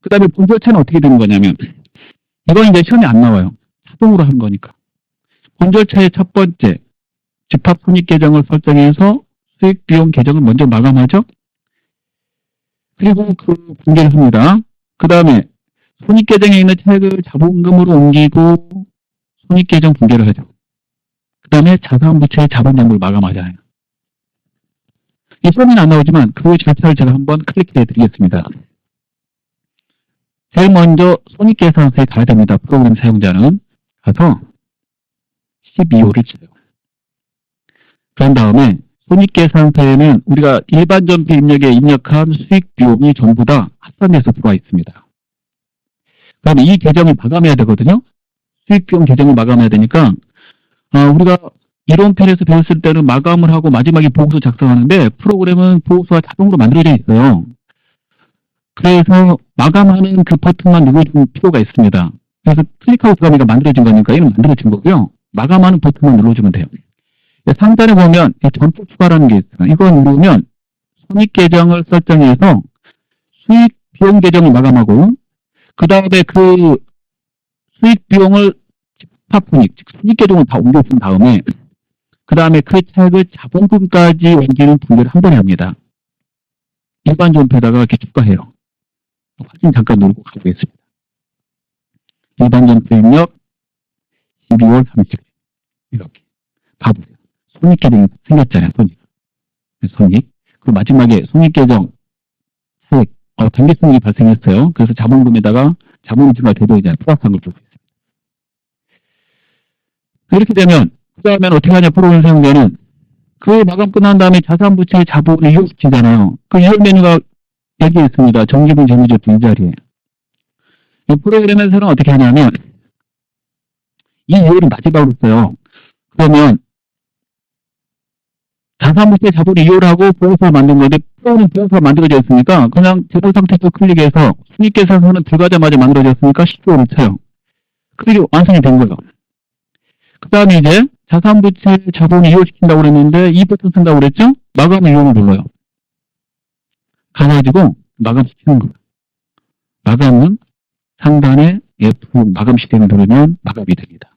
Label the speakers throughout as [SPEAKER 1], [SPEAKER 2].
[SPEAKER 1] 그 다음에 본절차는 어떻게 되는 거냐면, 이건 이제 시험에 안 나와요. 자동으로 하는 거니까. 본절차의 첫 번째, 집합 손익 계정을 설정해서 수익 비용 계정을 먼저 마감하죠. 그리고 그 공개를 합니다. 그 다음에 손익 계정에 있는 차액을 자본금으로 옮기고 손익 계정 분개를 하죠. 그 다음에 자산부채의 자본 잔고를 마감하잖아요. 이 시험에는 안 나오지만 그 절차를 제가 한번 클릭해 드리겠습니다. 제일 먼저 손익계산서에 가야 됩니다. 프로그램 사용자는 가서 12호를 쳐요. 그런 다음에 손익계산서에는 우리가 일반 전표 입력에 입력한 수익 비용이 전부 다 합산돼서 들어와 있습니다. 그다음에 이 계정을 마감해야 되거든요. 수익 비용 계정을 마감해야 되니까 우리가 이론편에서 배웠을 때는 마감을 하고 마지막에 보고서 작성하는데 프로그램은 보고서가 자동으로 만들어져 있어요. 그래서 마감하는 그 버튼만 눌러줄 필요가 있습니다. 그래서 클릭하고 들어가니까 만들어진 거니까 얘는 만들어진 거고요. 마감하는 버튼만 눌러주면 돼요. 상단에 보면 점포 추가라는 게 있어요. 이거 누르면 손익 계정을 설정해서 수익 비용 계정을 마감하고 그 다음에 그 수익 비용을 집합 손익, 즉 손익 계정을 다 옮겨준 다음에 그 다음에 그 차액을 자본금까지 옮기는 분배를 한 번에 합니다. 일반 전표에다가 이렇게 추가해요. 확인 잠깐 누르고 가보겠습니다. 일반 전표 입력 12월 30일 이렇게 봐보세요. 손익 계정이 생겼잖아요. 손익. 그 마지막에 손익 계정 차액 단기손익이 발생했어요. 그래서 자본금에다가 자본주가 되도이잖아요. 플러스한 걸 볼 수 있습니다. 이렇게 되면 그 다음엔 어떻게 하냐 프로그램 사용자는 그 마감 끝난 다음에 자산부채 자본을 이용시키잖아요. 그 이용 메뉴가 여기 있습니다. 정기분 재무제표 이 자리에. 이 프로그램에서는 어떻게 하냐면 이 이유를 마지막으로 써요. 그러면 자산부채 자본을 이용하고 보고서를 만든 건데 프로그램 보고서가 만들어져 있으니까 그냥 제도 상태에서 클릭해서 손익계산서는 들어가자마자 만들어졌으니까 15를 쳐요. 그리고 완성이 된 거예요. 그 다음에 이제 자산부채 자본을 이용시킨다고 그랬는데 이 버튼 쓴다고 그랬죠? 마감 이용을 눌러요. 가가지고 마감시키는 거예요. 마감은 상단에 F 마감 시스템을 누르면 마감이 됩니다.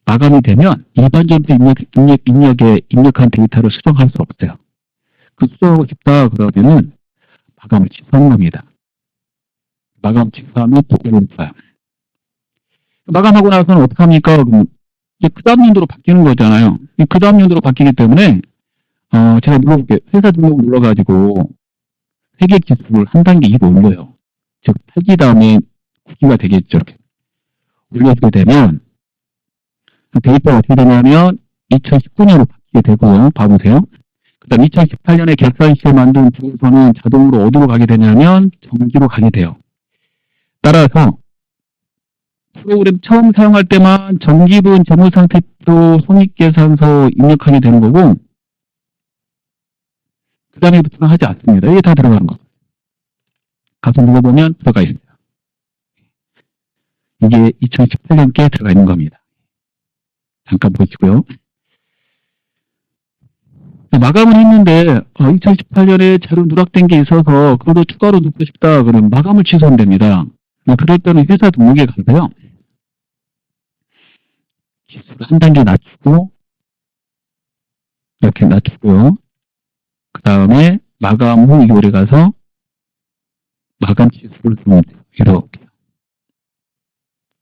[SPEAKER 1] 마감이 되면 일반 전표 입력에 입력한 데이터를 수정할 수 없어요. 그 수정하고 싶다 그러면은 마감을 취소하는 겁니다. 마감 취소하면 도구를 봐요. 마감하고 나서는 어떻게 합니까? 이제 그 다음 연도로 바뀌는 거잖아요. 그 다음 연도로 바뀌기 때문에 제가 눌러볼게요. 회사 등록을 눌러가지고 회계 기술을 한 단계 위로 올려요. 즉 8기 다음에 9기가 되겠죠. 이렇게 올려주게 되면 데이터가 어떻게 되냐면 2019년으로 바뀌게 되고요. 봐보세요. 그 다음 2018년에 결산 시에 만든 보고서는 자동으로 어디로 가게 되냐면 정기로 가게 돼요. 따라서 프로그램 처음 사용할 때만 정기분 재무상태표 손익계산서 입력하게 되는 거고 그 다음에부터는 하지 않습니다. 이게 다 들어가는 거. 가서 눌러보면 들어가 있어요. 이게 2018년께 들어가 있는 겁니다. 잠깐 보시고요. 마감을 했는데 2018년에 자료 누락된 게 있어서 그것도 추가로 넣고 싶다 그러면 마감을 취소하면 됩니다. 그럴 때는 회사 등록에 가서요. 기술을 한 단계 낮추고 이렇게 낮추고요. 그 다음에 마감 후 2월에 가서 마감 취소를 누르면 돼요. 이렇게.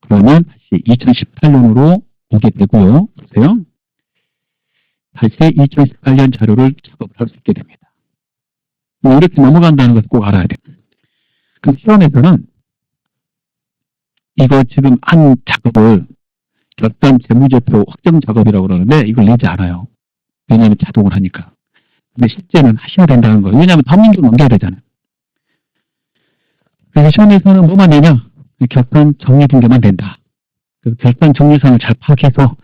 [SPEAKER 1] 그러면 다시 2018년으로 오게 되고요. 보세요. 다시 2018년 자료를 작업을 할 수 있게 됩니다. 이렇게 넘어간다는 것을 꼭 알아야 돼요. 그 시험에서는 이거 지금 한 작업을 결산 재무제표 확정 작업이라고 그러는데 이걸 내지 않아요. 왜냐하면 자동을 하니까. 근데 실제는 하셔야 된다는 거예요. 왜냐하면 다음 문제로 넘겨야 되잖아요. 그래서 시험에서는 뭐만 내냐? 결산 정리 분계만 된다. 그래서 결산 정리상을 잘 파악해서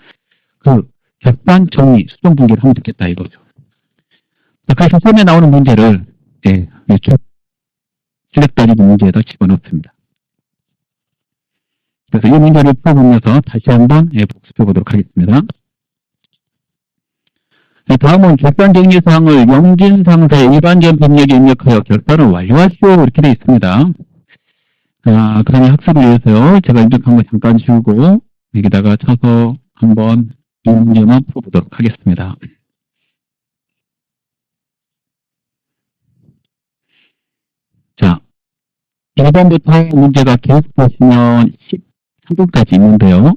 [SPEAKER 1] 그 결산 정리 수정 분계를 하면 되겠다 이거죠. 그래서 시험에 나오는 문제를 실력 따지기 문제에다 집어넣습니다. 그래서 이 문제를 풀어보면서 다시 한번 복습해 보도록 하겠습니다. 다음은 결산 정리 사항을 영진상세 일반전 법령에 입력하여 결산을 완료하시오 이렇게 되어 있습니다. 그러면 학습을 위해서요. 제가 입력한 거 잠깐 지우고 여기다가 쳐서 한번 이 문제만 풀어보도록 하겠습니다. 자, 1번부터 문제가 계속 보시면 13번까지 있는데요.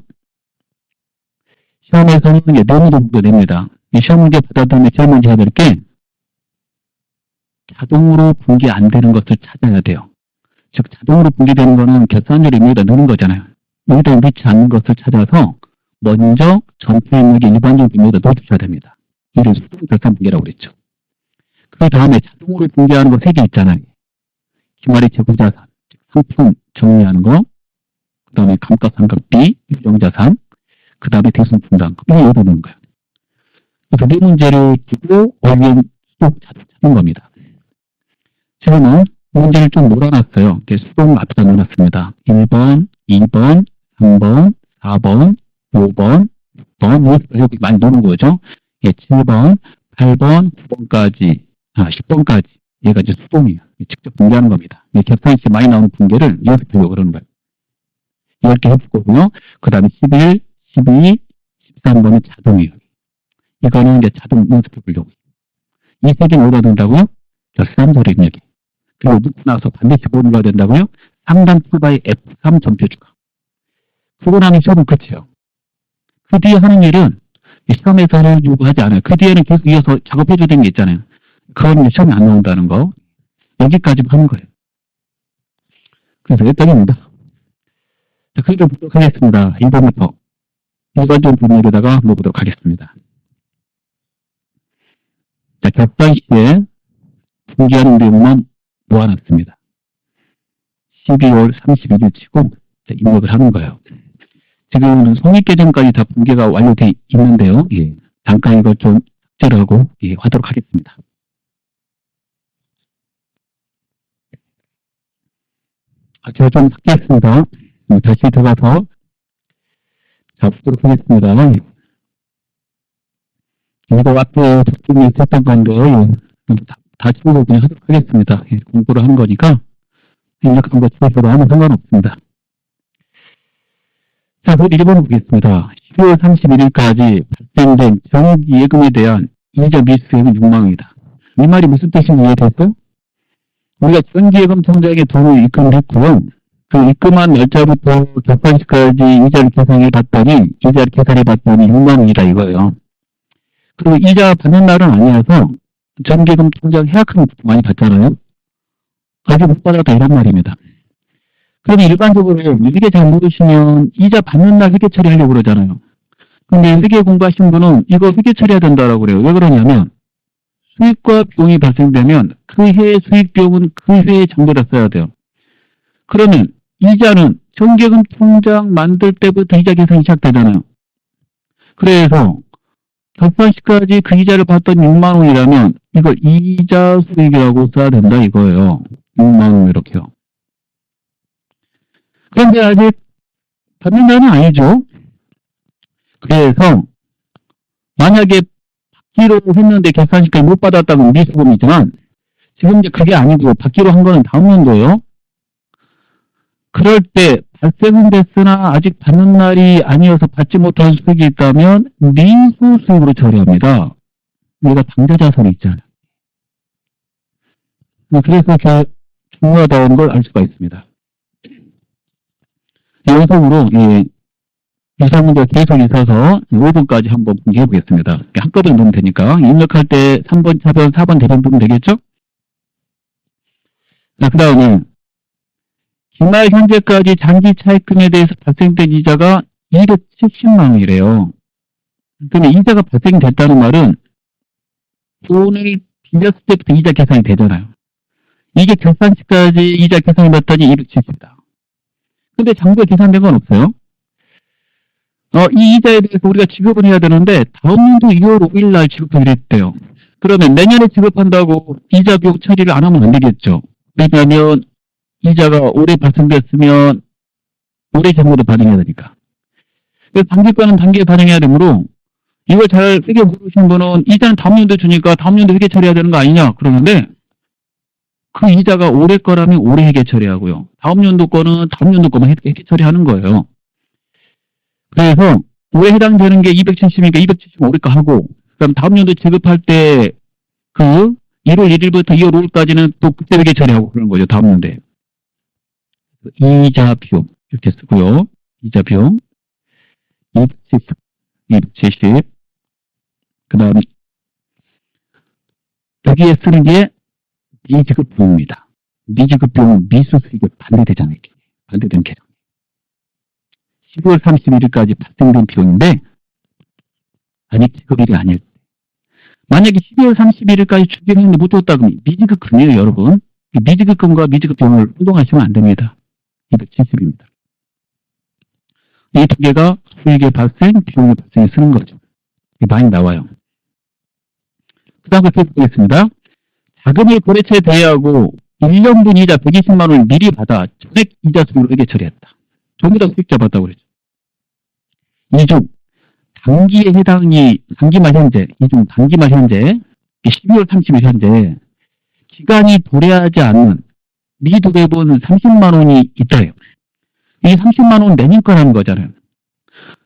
[SPEAKER 1] 시험에서는 이제 너무 문제 냅니다. 이 시험 문제 받아들면 제일 먼저 해야 될 게 자동으로 분기 안 되는 것을 찾아야 돼요. 즉 자동으로 분기되는 거는 결산율이 여기다 넣는 거잖아요. 여기다 넣지 않는 것을 찾아서 먼저 전체 인력이 일반적인 분기에다 넣어주셔야 됩니다. 이를 수동 결산 분기라고 그랬죠. 그 다음에 자동으로 분기하는 거 3개 있잖아요. 기말의 재고자산, 상품 정리하는 거, 그 다음에 감가상각비, 유정자산, 그 다음에 대손분담, 이거 여기다 넣는 거예요. 그래서 네 문제를 두고 어휘용 수동 자동 찾는 겁니다. 지금은 문제를 좀 몰아놨어요. 수동 앞에다 넣어놨습니다. 1번, 2번, 3번, 4번, 5번, 6번, 여기 많이 넣는 거죠. 7번, 8번, 9번까지, 10번까지. 얘가 이제 수동이에요. 직접 분개하는 겁니다. 겹산시 많이 나오는 분개를 연습하려고 그러는 거예요. 10개 해볼 거고요. 그 다음에 11, 12, 13번은 자동이에요. 이거는 이제 자동 연습해 보려고. 이 3개는 어디다 둔다고요? 결산서류 입력이. 그리고 넣고 나서 반드시 뭐 눌러야 된다고요? 3단 풀바의 F3 전표 추가. 그거 나면 시험은 끝이에요. 그 뒤에 하는 일은 시험에서는 요구하지 않아요. 그 뒤에는 계속 이어서 작업해줘야 되는 게 있잖아요. 그건 시험에 안 나온다는 거. 여기까지 하는 거예요. 그래서 여기까지입니다. 자, 그리고 보도록 하겠습니다. 1번부터 일반적인 분야에다가 넣어보도록 하겠습니다. 자, 겹산 시에 분기하는 내용만 모아놨습니다. 12월 31일 치고 입력을 하는 거예요. 지금은 손익계정까지 다 분기가 완료되어 있는데요. 잠깐 이걸 좀 삭제를 하고 하도록 하겠습니다. 제가 좀 삭제했습니다. 다시 들어가서 보도록 하겠습니다. 이거 앞에 적중이 있었던 건데요. 다 치우고 그냥 하도록 하겠습니다. 공부를 하는 거니까 입력한 거 치우셔도 아무 상관없습니다. 자, 그 1번을 보겠습니다. 12월 31일까지 발생된 정기예금에 대한 이자 미수액은 6만 원이다. 이 말이 무슨 뜻인지 이해됐어요? 우리가 정기예금 통장에 돈을 입금을 했고요. 그 입금한 날짜부터 격반시까지 이자를 계산해 봤더니 6만 원이다 이거예요. 그리고 이자 받는 날은 아니어서 정기예금 통장 해약하면 많이 받잖아요. 아직 못 받았다 이런 말입니다. 그런데 일반적으로 회계 잘 모르시면 이자 받는 날 회계 처리하려고 그러잖아요. 근데 회계 공부하신 분은 이거 회계 처리해야 된다라고 그래요. 왜 그러냐면 수익과 비용이 발생되면 그 해의 수익 비용은 그 해의 장부에다 써야 돼요. 그러면 이자는 정기예금 통장 만들 때부터 이자 계산이 시작되잖아요. 그래서 결산시까지 그 이자를 받던 6만 원이라면 이걸 이자 수익이라고 써야 된다 이거예요. 6만 원 이렇게요. 그런데 아직 받는 날은 아니죠. 그래서 만약에 받기로 했는데 결산시까지 못 받았다면 미수금이지만 지금 이제 그게 아니고 받기로 한 거는 다음 연도예요. 그럴 때 발생은 됐으나 아직 받는 날이 아니어서 받지 못한 수익이 있다면 미수 수익으로 처리합니다. 얘가 당좌자산이 있잖아요. 그래서 이렇게 중요하다는 걸 알 수가 있습니다. 연속으로 유사 문제가 계속 있어서 5번까지 한번 분기해 보겠습니다. 한꺼번에 넣으면 되니까 입력할 때 3번, 4번, 4번 대변 보면 되겠죠? 자, 그 다음에 기말 현재까지 장기 차입금에 대해서 발생된 이자가 270만 원이래요. 그러면 이자가 발생됐다는 말은 돈을 빌렸을 때부터 이자 계산이 되잖아요. 이게 결산시까지 이자 계산이 맞더니 270이다. 근데 장부에 계산된 건 없어요. 이 이자에 대해서 우리가 지급을 해야 되는데 다음 연도 2월 5일 날 지급을 했대요. 그러면 내년에 지급한다고 이자 비용 처리를 안 하면 안 되겠죠. 왜냐하면 이자가 올해 발생됐으면 올해 정도로 반영해야 되니까. 그래서 단기권은 단기에 반영해야 되므로 이걸 잘 회계 모르시는 분은 이자는 다음 연도에 주니까 다음 연도에 회계 처리해야 되는 거 아니냐 그러는데 그 이자가 올해 거라면 올해 회계 처리하고요. 다음 연도 거는 다음 연도 거만 회계 처리하는 거예요. 그래서 올해 해당되는 게 270이니까 270 올해 거 하고, 그다음 다음 연도 지급할 때 그 1월 1일부터 2월 5일까지는 또 그때 회계 처리하고 그러는 거죠. 다음 연도에. 이자 비용 이렇게 쓰고요. 이자 비용 270. 그 다음에 여기에 쓰는 게 미지급 비용입니다. 미지급 비용은 미수 수익에 반대되잖아요. 반대되는 계정. 12월 31일까지 발생된 비용인데 아직 지급일이 아닐 때. 만약에 12월 31일까지 주기했는데 못 줬다 그러면 미지급금이에요, 여러분. 미지급금과 미지급 비용을 혼동하시면 안 됩니다. 270입니다. 이 두 개가 수익의 발생, 비용의 발생에 쓰는 거죠. 많이 나와요. 그 다음 거 보겠습니다. 자금을 거래처에 대여하고 1년분 이자 120만 원을 미리 받아 전액 이자 수익으로 회계 처리했다. 전부 다 수익 잡았다고 그랬죠. 이중 단기에 해당이 단기말 현재, 이중 단기말 현재 12월 30일 현재 기간이 도래하지 않는 미도배분 30만 원이 있다요. 이 30만 원 내년 거라는 거잖아요.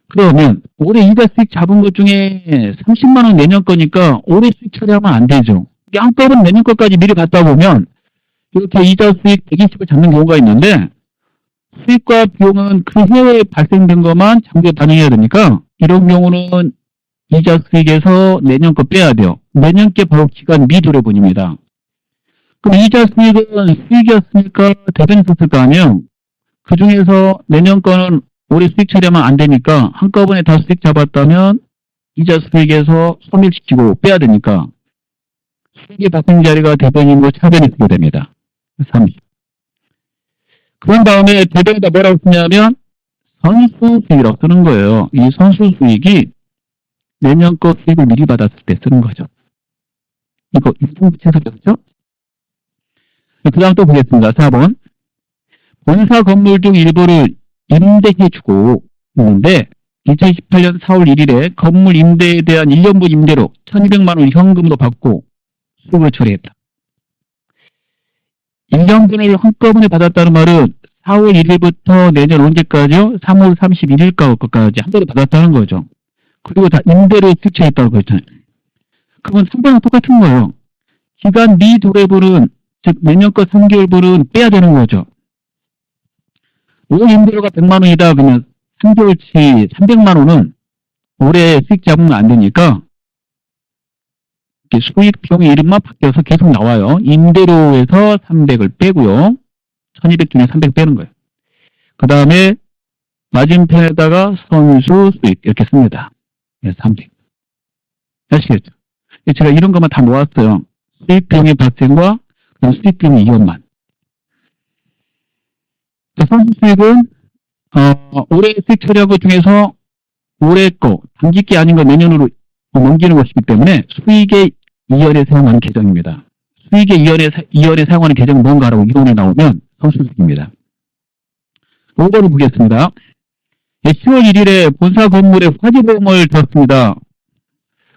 [SPEAKER 1] 그러면 올해 이자 수익 잡은 것 중에 30만 원 내년 거니까 올해 수익 처리하면 안 되죠. 양법은 내년 것까지 미리 갖다 보면 이렇게 이자 수익 120을 잡는 경우가 있는데 수익과 비용은 그 해에 발생된 것만 장부에 반영해야 되니까 이런 경우는 이자 수익에서 내년 거 빼야 돼요. 내년 게 바로 기간 미도래분입니다. 그럼 이자 수익은 수익이었으니까 대변에 썼을 거 아니에요. 그 중에서 내년 거는 올해 수익 처리하면 안 되니까 한꺼번에 다 수익 잡았다면 이자 수익에서 소멸시키고 빼야 되니까 수익의 발생 자리가 대변인으로 차변이 쓰게 됩니다. 30. 그런 다음에 대변에다 뭐라고 쓰냐면 선수 수익이라고 쓰는 거예요. 이 선수 수익이 내년 거 수익을 미리 받았을 때 쓰는 거죠. 이거 유통부채서였죠? 그 다음 또 보겠습니다. 4번. 본사 건물 중 일부를 임대해주고 있는데 2018년 4월 1일에 건물 임대에 대한 1년분 임대로 1200만 원 현금으로 받고 수익을 처리했다. 1년분을 한꺼번에 받았다는 말은 4월 1일부터 내년 언제까지요? 3월 31일까지 한 번에 받았다는 거죠. 그리고 다 임대로 수익 처리했다고 그랬잖아요. 그건 상관은 똑같은 거예요. 기간 미도래분은 즉 내년 거 3개월분은 빼야 되는 거죠. 올 임대료가 100만 원이다 그러면 3개월치 300만 원은 올해 수익 잡으면 안 되니까 수익 비용의 이름만 바뀌어서 계속 나와요. 임대료에서 300을 빼고요. 1200 중에 300 빼는 거예요. 그 다음에 맞은편에다가 선수 수익 이렇게 씁니다. 300. 아시겠죠? 제가 이런 것만 다 모았어요. 수익 비용의 발생과 수익 비용의 이원만. 선수 수익은 올해 수익 처리한 것 중에서 올해 거 단기기 아닌 거 내년으로 넘기는 것이기 때문에 수익의 이연에 사용하는 계정입니다. 수익의 이연에 사용하는 계정은 뭔가라고 이론에 나오면 선수 수익입니다. 5번을 보겠습니다. 10월 1일에 본사 건물에 화재보험을 들었습니다.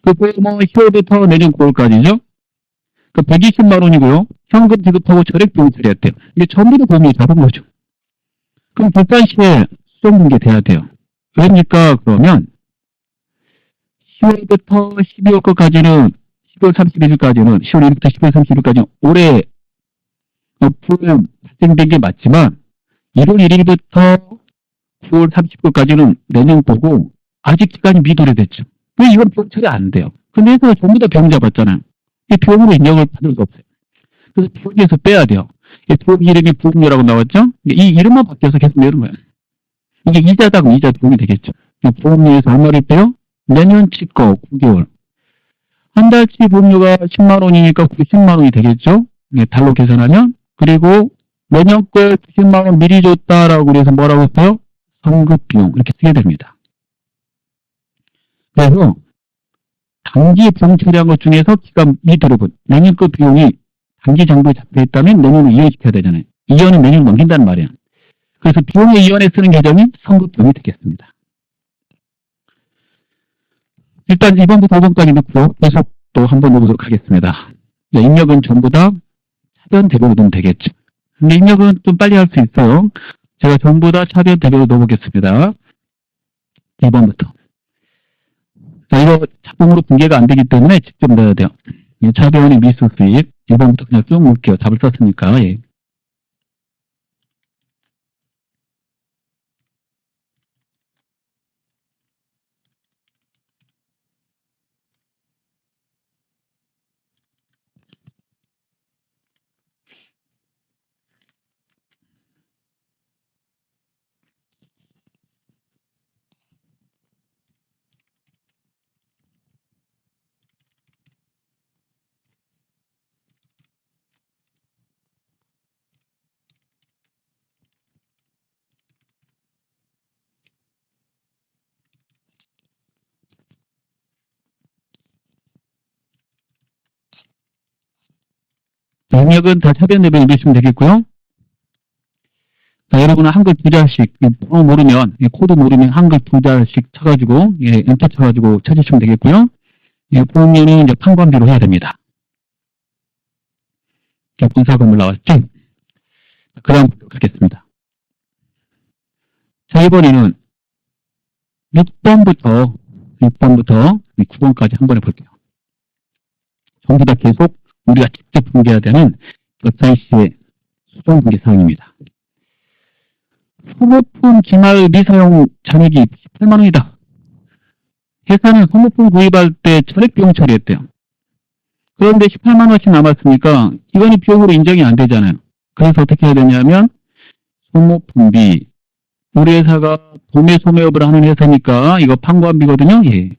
[SPEAKER 1] 그 보험은 10월부터 내년 9월까지죠. 그 120만 원이고요. 현금 지급하고 절액 비용 처리했대요. 이게 전부 다 보험이 잡은 거죠. 그럼 결산 시에 수정분계 돼야 돼요. 그러니까 그러면 10월부터 12월 거까지는 12월 31일까지는 10월 1일부터 12월 31일까지는 올해 보험 발생된 게 맞지만 1월 1일부터 9월 30일까지는 내년 보고 아직 기간이 미도래됐죠. 왜 이건 비용 처리 안 돼요? 근데 해서 전부 다 비용 잡았잖아요. 이 비용으로 인정을 받을 수 없어요. 그래서 비용에서 빼야 돼요. 비용 이름이 보험료라고 나왔죠? 이 이름만 바뀌어서 계속 내는 거예요. 이게 이자다 그럼 이자 비용이 되겠죠. 보험료에서 얼마를 빼요? 내년치 거 9개월. 한 달치 보험료가 10만 원이니까 90만 원이 되겠죠? 달로 계산하면. 그리고 내년 거 90만 원 미리 줬다라고 그래서 뭐라고 써요? 성급 비용 이렇게 쓰게 됩니다. 그래서 단기 비용 처리한 것 중에서 기간 미도래분 내년 거 비용이 단기 장부에 잡혀있다면 내년을 이연시켜야 되잖아요. 이연은 내년을 넘긴다는 말이에요. 그래서 비용의 이연에 쓰는 계정이 성급 비용이 되겠습니다. 일단 2번부터 5번까지 넣고 계속 또 한번 넣어보도록 하겠습니다. 입력은 전부 다 차변 대변으로 넣으면 되겠죠. 근데 입력은 좀 빨리 할 수 있어요. 제가 전부 다 차변 대변으로 넣어보겠습니다. 2번부터. 자, 이거 자동으로 분계가 안 되기 때문에 직접 넣어야 돼요. 차변의 미수 수익. 1번부터 그냥 쭉 놓을게요. 답을 썼으니까. 예. 입력은 다 차변 대변 넣으시면 되겠고요. 자, 여러분은 한글 두 자씩, 모르면, 코드 모르면 한글 두 자씩 쳐가지고, 엔터 쳐가지고 찾으시면 되겠고요. 보면은 이제 판관비로 해야 됩니다. 분사 건물 나왔죠? 그 다음 보도록 하겠습니다. 자, 이번에는 6번부터 9번까지 한 번에 볼게요. 전부 다 계속 우리가 직접 분개해야 되는 웹사이트의 수정 분개 사항입니다. 소모품 기말 미사용 잔액이 18만원이다. 회사는 소모품 구입할 때 전액 비용 처리했대요. 그런데 18만원씩 남았으니까 기관이 비용으로 인정이 안 되잖아요. 그래서 어떻게 해야 되냐면 소모품비, 우리 회사가 도매 소매업을 하는 회사니까 이거 판관비거든요. 예.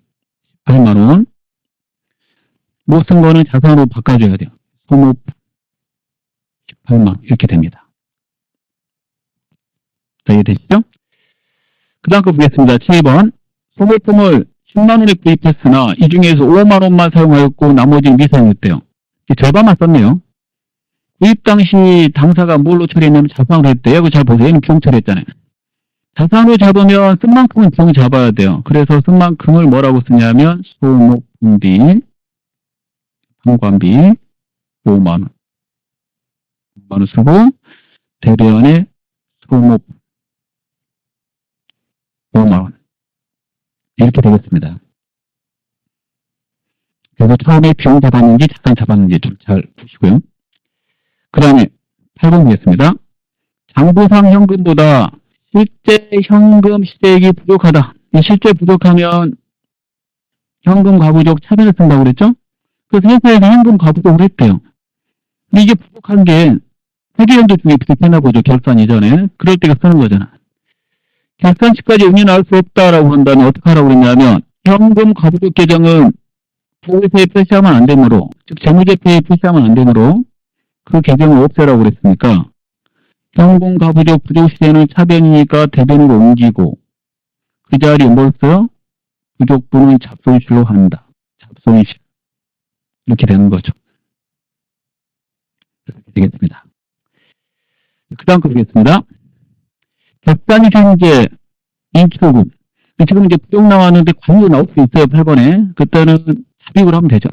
[SPEAKER 1] 18만원. 못 쓴 거는 자산으로 바꿔줘야 돼요. 소모품 18만원 이렇게 됩니다. 자, 이해되시죠? 그 다음 거 보겠습니다. 7번. 소모품을 10만원에 구입했으나 이 중에서 5만원만 사용하였고 나머지는 미사용했대요. 절반만 썼네요. 구입 당시 당사가 뭘로 처리했냐면 자산으로 했대요. 이거 잘 보세요. 얘는 비용 처리했잖아요. 자산으로 잡으면 쓴 만큼은 비용 잡아야 돼요. 그래서 쓴 만큼을 뭐라고 쓰냐면 소모품비, 판관비 5만원. 5만원 쓰고 대변에 소모품 5만원. 이렇게 되겠습니다. 그래서 처음에 비용 잡았는지 자산 잡았는지 좀 잘 보시고요. 그 다음에 8번 보겠습니다. 장부상 현금보다 실제 현금 시액이 부족하다. 이 실제 부족하면 현금 가부족 차변을 쓴다고 그랬죠? 그래서 회사에서 현금 가부족을 했대요. 근데 이게 부족한 게 회계연도 중에 부족했나 보죠. 결산 이전에. 그럴 때가 쓰는 거잖아. 결산시까지 응인할 수 없다라고 한다면 어떻게 하라고 그랬냐면 현금 가부족 계정은 보고서에 표시하면 안 되므로, 즉 재무제표에 표시하면 안 되므로 그 계정을 없애라고 그랬으니까 현금 가부족 부족 시에는 차변이니까 대변으로 옮기고 그 자리에 뭘 써요? 부족분은 잡손실로 한다. 잡손실. 이렇게 되는 거죠. 이렇게 되겠습니다. 그 다음 거 보겠습니다. 객단 현재 인출금. 지금 이제 부족 나왔는데 관리로 나올 수 있어요. 8번에. 그때는 삽입을 하면 되죠.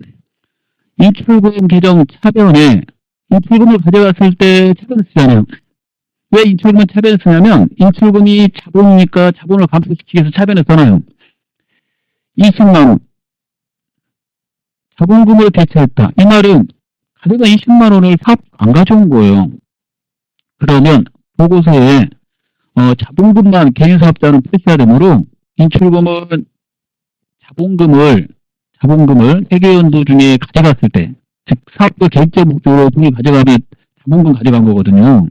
[SPEAKER 1] 인출금 계정 차변에 인출금을 가져갔을 때 차변을 쓰잖아요. 왜 인출금은 차변을 쓰냐면 인출금이 자본이니까 자본을 감소시키기 위해서 차변을 써놔요. 20만원. 자본금으로 대체했다. 이 말은 가져간 20만원을 사업 안 가져온 거예요. 그러면 보고서에 자본금만 개인사업자는 표시해야 되므로 인출금은 자본금을 회계연도 중에 가져갔을 때, 즉 사업과 계획적 목적으로 돈이 가져가면 자본금 가져간 거거든요.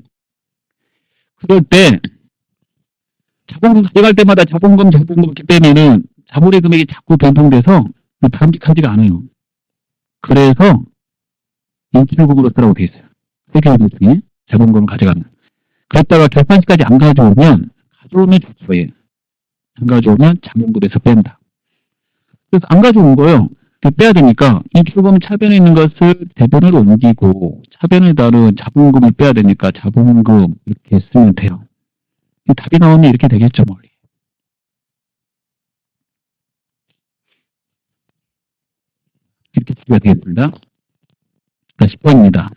[SPEAKER 1] 그럴 때 자본금 가져갈 때마다 자본금 이렇게 빼면은 자본의 금액이 자꾸 변동돼서 바람직하지가 않아요. 그래서 인출금으로 쓰라고 돼 있어요. 회계연도 중에 자본금을 가져가면. 그랬다가 결산시까지 안 가져오면 좋죠. 예. 안 가져오면 자본금에서 뺀다. 그래서 안 가져온 거예요. 빼야 되니까 인출금 차변에 있는 것을 대변으로 옮기고 차변에 다른 자본금을 빼야 되니까 자본금 이렇게 쓰면 돼요. 답이 나오면 이렇게 되겠죠. 멀리. 이렇게 추리가 되겠습니다. 10번입니다.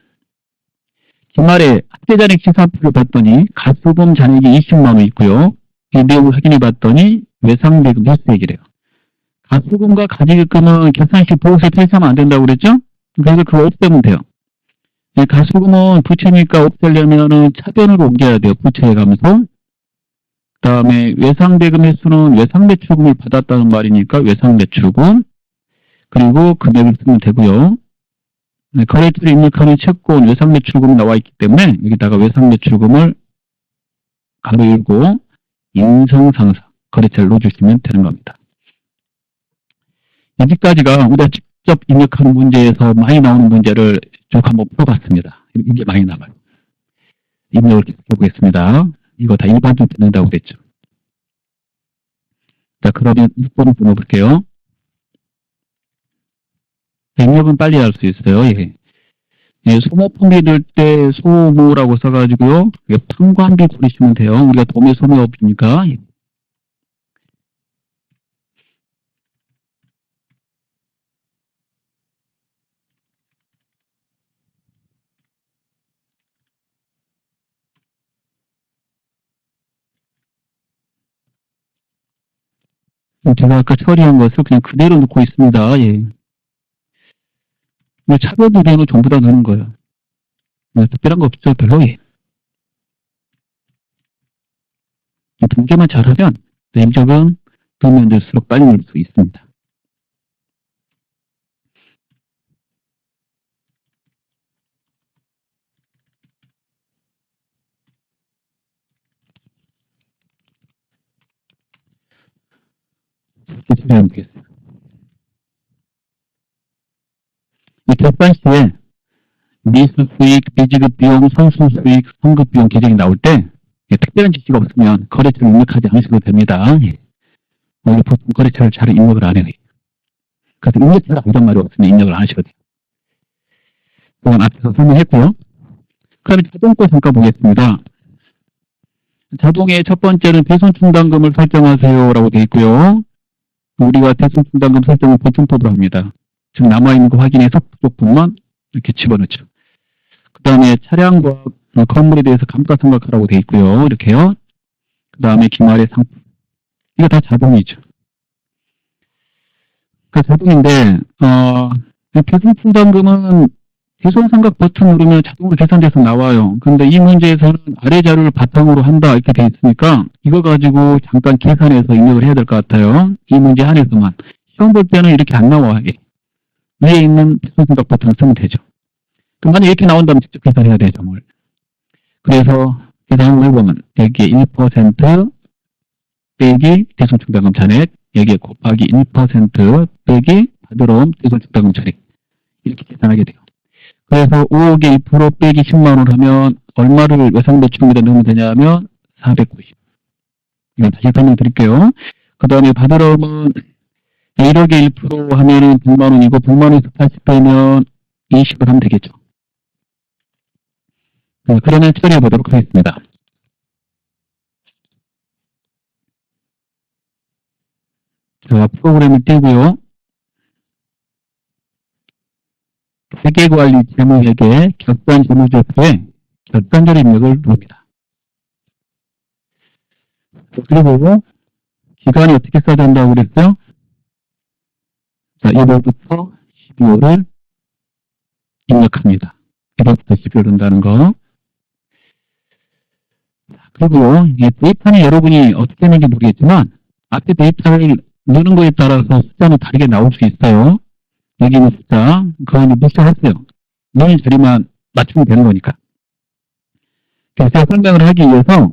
[SPEAKER 1] 주말에 학대잔액 시사표를 봤더니 가수금 잔액이 20만 원 있고요. 이 내용을 확인해 봤더니 외상대금 횟수액이래요. 가수금과 가지급금은 결산시 보고서에 표시하면 안 된다고 그랬죠? 그래서 그거 없애면 돼요. 가수금은 부채니까 없애려면은 차변으로 옮겨야 돼요. 부채에 가면서. 그 다음에 외상대금 횟수는 외상대출금을 받았다는 말이니까 외상대출금. 그리고 금액을 쓰면 되고요. 거래처를 입력하는 채권 외상대출금이 나와 있기 때문에 여기다가 외상대출금을 가로 열고 인성상사 거래처를 넣어주시면 되는 겁니다. 여기까지가 우리가 직접 입력하는 문제에서 많이 나오는 문제를 쭉 한번 풀어봤습니다. 이게 많이 나와요. 입력을 계속 해보겠습니다. 이거 다 일반적으로 듣는다고 그랬죠. 자, 그러면 6번을 끊어볼게요. 입력은 빨리 할 수 있어요. 예. 예, 소모품이 될 때 소모라고 써가지고요. 판관비 부르시면 돼요. 우리가 도매 소모업이니까. 제가 아까 처리한 것을 그냥 그대로 넣고 있습니다. 예. 차별 부분은 전부 다 넣는 거예요. 특별한 거 없죠, 별로. 예. 단계만 잘하면 입력은 넣으면 될수록 빨리 넣을 수 있습니다. 이렇게 처리하면 되겠어요. 이 결산 시에 미수 수익, 비지급 비용, 선수 수익, 성급 비용 계정이 나올 때 특별한 지시가 없으면 거래처를 입력하지 않으셔도 됩니다. 원래 보통 거래처를 잘 입력을 안 해요. 그래서 입력처를 이런 말이 없으면 입력을 안 하셔도 돼요. 그건 앞에서 설명했고요. 그다음에 자동거 잠깐 보겠습니다. 자동의 첫 번째는 배송충당금을 설정하세요라고 되어 있고요. 우리가 배송충당금 설정을 보통법으로 합니다. 즉 남아있는 거 확인해서 부족분만 이렇게 집어넣죠. 그 다음에 차량과 건물에 대해서 감가상각하라고 되어 있고요. 이렇게요. 그 다음에 기말의 상품. 이거 다 자동이죠. 그 자동인데 배송충당금은 배송상각 버튼 누르면 자동으로 계산돼서 나와요. 근데 이 문제에서는 아래 자료를 바탕으로 한다 이렇게 되어 있으니까 이거 가지고 잠깐 계산해서 입력을 해야 될 것 같아요. 이 문제 안에서만. 시험 볼 때는 이렇게 안 나와. 위에 있는 배송상각 버튼을 쓰면 되죠. 그럼 만약 이렇게 나온다면 직접 계산해야 되죠. 뭘. 그래서 계산을 해보면 여기에 1% 빼기 배송충당금 잔액, 여기에 곱하기 1% 빼기 받으러 온 배송충당금 잔액 이렇게 계산하게 돼요. 그래서 5억에 2% 빼기 10만원 하면 얼마를 외상대출금에다 넣으면 되냐면 490. 이건 다시 설명드릴게요. 그 다음에 받으러 오면 1억에 1% 하면은 100만원이고 100만원에서 80 빼면 20을 하면 되겠죠. 그러면 처리해 보도록 하겠습니다. 자, 프로그램을 띄고요. 회계관리 재무회계 결산 재무제표에 결산절 입력을 누릅니다. 그리고 기간이 어떻게 써야 된다고 그랬어요? 자, 1월부터 12월을 입력합니다. 1월부터 12월 한다는 거. 그리고 이 데이터는 여러분이 어떻게 하는지 모르겠지만 앞에 데이터를 넣는 거에 따라서 숫자는 다르게 나올 수 있어요. 여기 있는 숫자, 그거는 무시하세요. 넣는 자리만 맞추면 되는 거니까. 그래서 제가 설명을 하기 위해서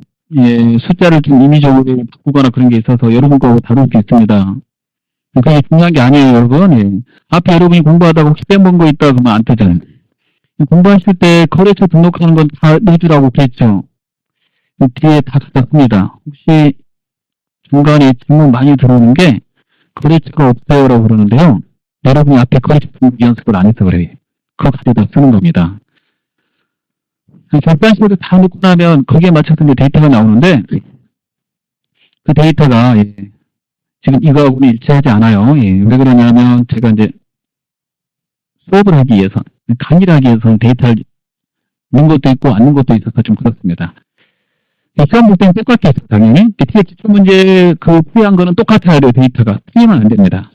[SPEAKER 1] 숫자를 좀 임의적으로 바꾸거나 그런 게 있어서 여러분 거하고 다룰 수 있습니다. 그게 중요한 게 아니에요, 여러분. 앞에 여러분이 공부하다가 혹시 빼먹은 거 있다 그러면 안 되잖아요. 공부하실 때 거래처 등록하는 건 다 넣어주라고 그랬죠. 뒤에 다 갖다 혹시 중간에 질문 많이 들어오는 게 거래처가 없어요라고 그러는데요. 여러분이 앞에 거래처 등록 연습을 안 해서 그래요. 그거 가져다 쓰는 겁니다. 결산식으로 다 넣고 나면 거기에 맞춰서 이제 데이터가 나오는데 그 데이터가 지금 이거하고는 일치하지 않아요. 왜 그러냐면 제가 이제 수업을 하기 위해서 강의를 하기 위해서 데이터를 있는 것도 있고 않는 것도 있어서 좀 그렇습니다. 시험 볼 때는 똑같겠죠, 당연히. 기출 문제 그 풀이한 거는 똑같아야 돼요, 데이터가. 틀리면 안 됩니다.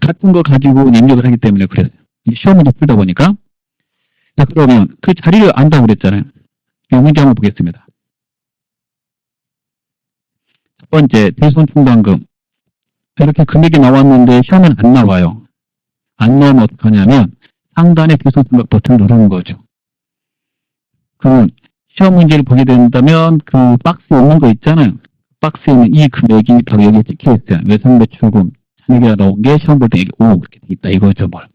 [SPEAKER 1] 같은 거 가지고 입력을 하기 때문에 그래요. 시험 문제 풀다 보니까. 자, 그러면 그 자리를 안다고 그랬잖아요. 이 문제 한번 보겠습니다. 첫 번째, 대손 충당금. 이렇게 금액이 나왔는데 시험은 안 나와요. 안 나오면 어떡하냐면 상단에 대손 충당 버튼을 누르는 거죠. 그 시험 문제를 보게 된다면 그 박스에 있는 거 있잖아요. 박스에 있는 이 금액이 바로 여기에 찍혀 있어요. 외상매출금 잔액이라 나온 게 시험 볼 때 여기 5 이렇게 돼 있다 이거죠, 뭘.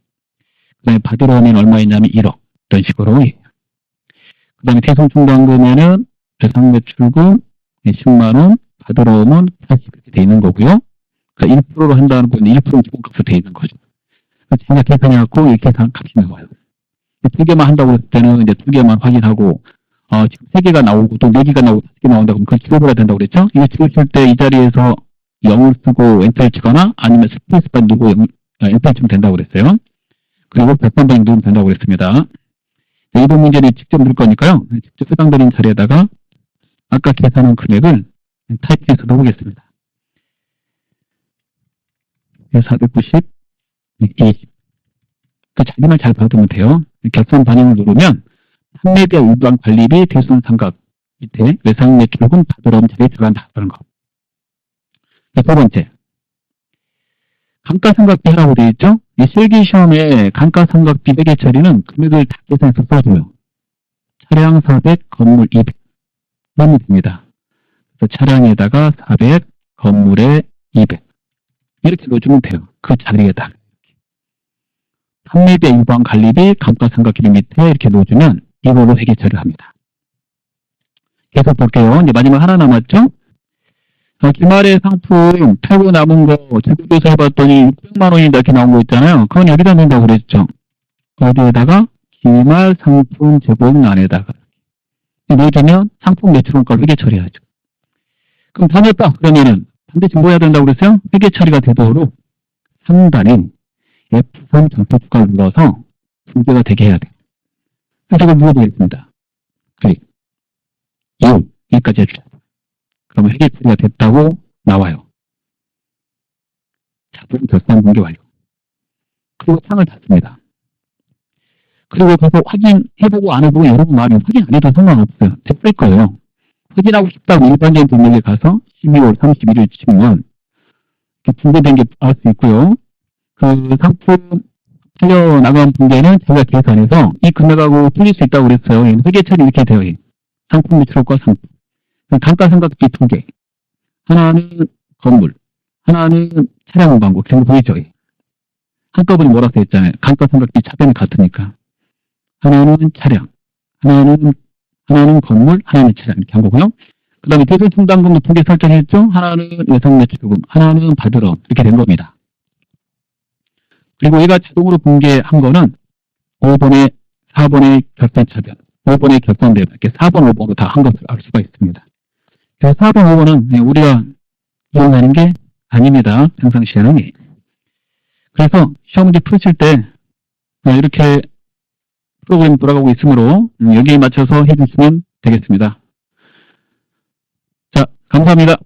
[SPEAKER 1] 그 다음에 받으러 오면 얼마있냐면 1억. 이런 식으로. 그 다음에 대손 충당금에는 외상매출금 10만원, 받으러 오면 40 이렇게 돼 있는 거고요. 그러니까 1%로 한다는 건 1%는 기본값으로 돼 있는 거죠. 제가 계산해갖고 이 계산 값이 나와요. 두 개만 한다고 했을 때는 이제 두 개만 확인하고, 지금 세 개가 나오고 또 네 개가 나오고 다섯 개 나온다 그러면 그걸 지워버려야 된다고 그랬죠? 이거 지우실 때 이 자리에서 0을 쓰고 엔터를 치거나 아니면 스페이스바 누르고 엔터 치면 된다고 그랬어요. 그리고 100번 누르면 된다고 그랬습니다. 이번 문제는 직접 넣을 거니까요. 직접 해당되는 자리에다가 아까 계산한 금액을 타이핑해서 넣어보겠습니다. 490, 20. 그 자리만 잘 받으면 돼요. 결산 반영을 누르면 판매비와 유방 관리비 대손 삼각 밑에 외상매출금 받으러 오면 자리에 들어간다는 거. 두 번째, 감가상각비 하라고 되어 있죠? 이 실기시험에 감가상각비 회계 처리는 금액을 다 계산해서 써줘요. 차량 400, 건물 200 하면 됩니다. 그래서 차량에다가 400, 건물에 200 이렇게 넣어주면 돼요. 그 자리에다. 판매비, 유방 관리비, 감가상각비 밑에 이렇게 넣어주면 이걸로 회계 처리를 합니다. 계속 볼게요. 이제 마지막 하나 남았죠? 기말의 상품 팔고 남은 거 재고조사 해봤더니 600만 원이 이렇게 나온 거 있잖아요. 그건 여기다 넣는다고 그랬죠. 어디에다가 기말 상품 재고액란에다가 넣어주면 상품 매출원가를 회계 처리하죠. 그럼 다 넣었다. 그러면은 반드시 뭐 해야 된다고 그랬어요? 회계 처리가 되도록 상단인 F3 전투주가를 눌러서 분배가 되게 해야 돼요. 그래서 이걸 눌러보겠습니다. 클릭. 여기까지 해주세요. 그러면 회계 처리가 됐다고 나와요. 자동 결산 분계 완료. 그리고 창을 닫습니다. 그리고 가서 확인해보고 안 해보고 여러분 마음이 확인 안 해도 상관없어요. 됐을 거예요. 확인하고 싶다고 일반적인 분에게 가서 12월 31일 치면 분배된 게 알 수 있고요. 그 상품 틀려나간 분배는 제가 계산해서 이 금액하고 틀릴 수 있다고 그랬어요. 회계 처리 이렇게 되어 있어요. 상품 매출과 상품. 감가상각비 2개. 하나는 건물, 하나는 차량 운반고. 그런 거 보이죠? 한꺼번에 뭐라고 되어 있잖아요. 감가상각비 차변이 같으니까. 하나는 차량, 하나는 건물, 하나는 차량 이렇게 한 거고요. 그 다음에 대손 충당금도 2개 설정했죠? 하나는 외상매출금, 하나는 받으러 이렇게 된 겁니다. 그리고 얘가 자동으로 분개한 거는 5번에 4번의 결산차변, 5번의 결산대변 이렇게 4번, 5번으로 다 한 것을 알 수가 있습니다. 그래서 4번, 5번은 우리가 이용하는 게 아닙니다. 평상시에는. 그래서 시험 문제 푸실 때 이렇게 프로그램이 돌아가고 있으므로 여기에 맞춰서 해주시면 되겠습니다. 자, 감사합니다.